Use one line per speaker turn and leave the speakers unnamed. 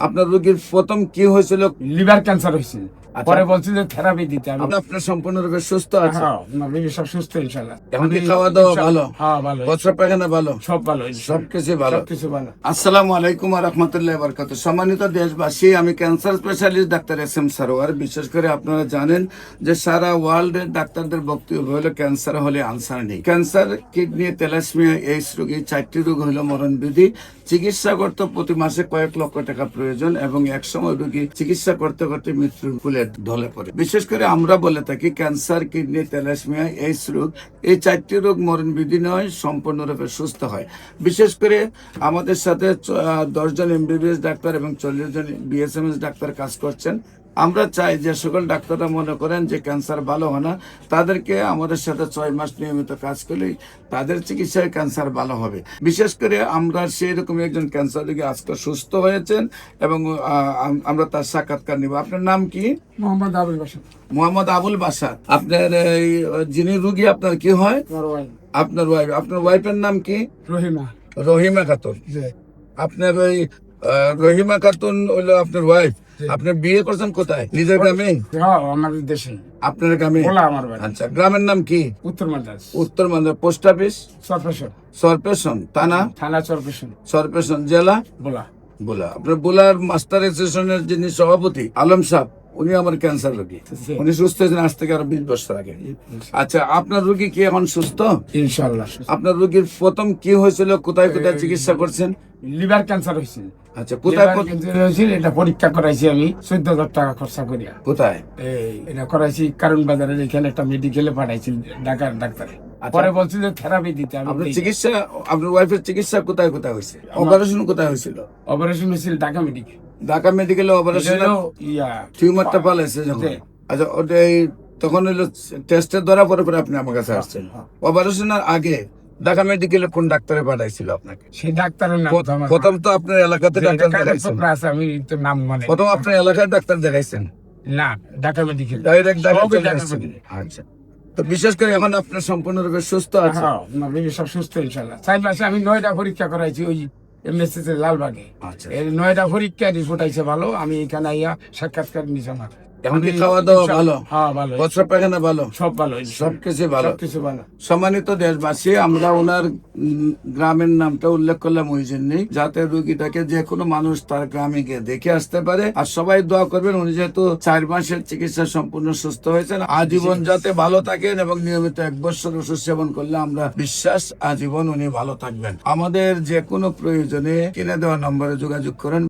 আপনার রোগীর প্রথম কি হয়েছিল?
লিভার ক্যান্সার হয়েছিল,
আচ্ছা।
পরে বলছে যে থেরাপি দিতে আমি।
আপনার সম্পূর্ণরূপে সুস্থ আছে?
হ্যাঁ, না, রোগী সব সুস্থ ইনশাআল্লাহ।
এখন কি খাওয়া দাওয়া ভালো?
হ্যাঁ, ভালো।
প্রস্রাব পায়খানা ভালো?
সব ভালো,
সবকিছু ভালো।
সবকিছু ভালো।
আসসালামু আলাইকুম ওয়া রাহমাতুল্লাহি ওয়া বারাকাতুহু। সম্মানিত দেশবাসী, আমি cancer specialist doctor SM. Sarwar. বিশেষ করে আপনারা জানেন যে সারা ওয়ার্ল্ডের ডাক্তারদের বক্তব্য হলো ক্যান্সার হলে আনসার নেই। ক্যান্সার, কিডনি, থ্যালাসেমিয়া, এইডস রোগী, 4টি রোগ হলো মরণবিধি। চিকিৎসা করতে প্রতি মাসে কয়েক লক্ষ টাকা প্রয়োজন এবং একসময় রোগী চিকিৎসা করতে করতে মৃত্যুর কুলে ঢলে পড়ে। বিশেষ করে আমরা বলে থাকি ক্যান্সার, কিডনি, থ্যালাসেমিয়া, এইডস রোগ, এই 4টি রোগ মরণবিধি নয়, সম্পূর্ণরূপে সুস্থ হয়। বিশেষ করে আমাদের সাথে 10 জন এমবিবিএস ডাক্তার এবং 40 জন বিএসএমএস ডাক্তার কাজ করছেন। আমরা চাই যে সকল ডাক্তাররা মনে করেন যে ক্যান্সার ভালো হয় না, তাদেরকে আমাদের সাথে 6 মাস নিয়মিত কাজ করলেই তাদের চিকিৎসায় ক্যান্সার ভালো হবে। বিশেষ করে আমরা সেই রকম একজন ক্যান্সার রোগী আজকে সুস্থ হয়েছেন এবং আমরা তার সাক্ষাৎকার নিব। আপনার নাম কি?
মোহাম্মদ আবুল বাসার।
মোহাম্মদ আবুল বাসার। আপনার এই যিনি রোগী আপনার কি হয়?
আমার ওয়াইফ
আপনার ওয়াইফ। আপনার ওয়াইফের নাম কি?
রহিমা।
রহিমা খাতুন। আপনার ওই রহিমা খাতুন হলো আপনার ওয়াইফ। আপনি বিয়ে করছেন কোথায়? নিজের গ্রামে?
হ্যাঁ, আমাদের দেশে।
আপনার গ্রামে?
বলা আমার বাড়ি।
আচ্ছা, গ্রামের নাম কি?
উত্তর মাদ্রাস।
উত্তর মাদ্রাস। Post office?
সরপেশন।
সরপেশন। থানা?
থানা সরপেশন।
সরপেশন। জেলা?
বলা।
বোলা। আপনার বোলার মাস্টার অ্যাসোসিয়েশনের যিনি সভাপতি আলম সাহেব, উনি আমার ক্যান্সার রোগী। উনি সুস্থ হয়েছেন আজ থেকে আরো 20 বছর আগে। আচ্ছা, আপনার রোগী কি এখন সুস্থ?
ইনশাআল্লাহ।
আপনার রোগীর প্রথম কি হয়েছিল? কোথায় কোথায় চিকিৎসা করছেন?
লিভার ক্যান্সার হয়েছিল।
আচ্ছা, কোথায়
লিভার ক্যান্সার হয়েছিল, এটা পরীক্ষা করাইছি আমি 14,000 টাকা খরচা করিয়া।
কোথায়?
এটা করাইছি কারণ বাজারের এখানে একটা মেডিকেলে পাঠাইছি, ঢাকার ডাক্তারে।
আচ্ছা।
পরে বলছি যে থেরাপি দিতে আমি।
আপনার চিকিৎসা, আপনার ওয়াইফের চিকিৎসা কোথায় কোথায় হয়েছে? অপারেশন কোথায় হয়েছিল?
অপারেশন হয়েছিল ঢাকা মেডিকেল।
ঢাকা মেডিকেলে অপারেশন? টিউমারটা পালাইছে যখন? আচ্ছা, ওটা তখন হলো টেস্টের ধরা পরে পরে আপনি আমার কাছে আসছেন। অপারেশনের আগে ঢাকা মেডিকেলে কোন ডাক্তারে পাঠাইছিল আপনাকে?
সেই ডাক্তারের নাম তো আমার
প্রথম তো আপনার এলাকাতে ডাক্তার দেখাইছেন?
আছে, আমি তো নাম মানে
প্রথম আপনার এলাকায় ডাক্তার দেখাইছেন?
না, ঢাকা মেডিকেল
ডাইরেক্ট ঢাকা
সবই
চলে
ঢাকা
আসছেন?
মেডিকেল।
আচ্ছা, তো বিশেষ করে এখন আপনার সম্পূর্ণরূপে সুস্থ আছে?
হ্যাঁ, না, রোগী সব সুস্থ ইনশাআল্লাহ। 4 মাসে আমি 9টা পরীক্ষা করাইছি ওই এমএসএস এর লালবাগে।
আচ্ছা।
এই 9টা পরীক্ষা রিপোর্ট আইছে ভালো। আমি এখানে আইয়া সাক্ষাৎকার নিছি আমার।
এখন কি খাওয়া দাওয়া ভালো?
হ্যাঁ, ভালো।
প্রস্রাব পায়খানা ভালো?
সব ভালো,
সবকিছু ভালো।
সবকিছু ভালো।
সম্মানিত দেশবাসী, আমরা ওনার গ্রামের নামটা উল্লেখ করলাম ওই জন্যই, যাতে রোগীটাকে যে কোনো মানুষ তার গ্রামে গিয়ে দেখে আসতে পারে। আর সবাই দোয়া করবেন, উনি যেহেতু 4 মাসের চিকিৎসা সম্পূর্ণ সুস্থ হয়েছেন, আজীবন যাতে ভালো থাকেন এবং নিয়মিত 1 বছর ওষুধ সেবন করলে আমরা বিশ্বাস আজীবন উনি ভালো থাকবেন। আমাদের যে কোনো প্রয়োজনে কিনে দেওয়া নম্বরে যোগাযোগ করেন।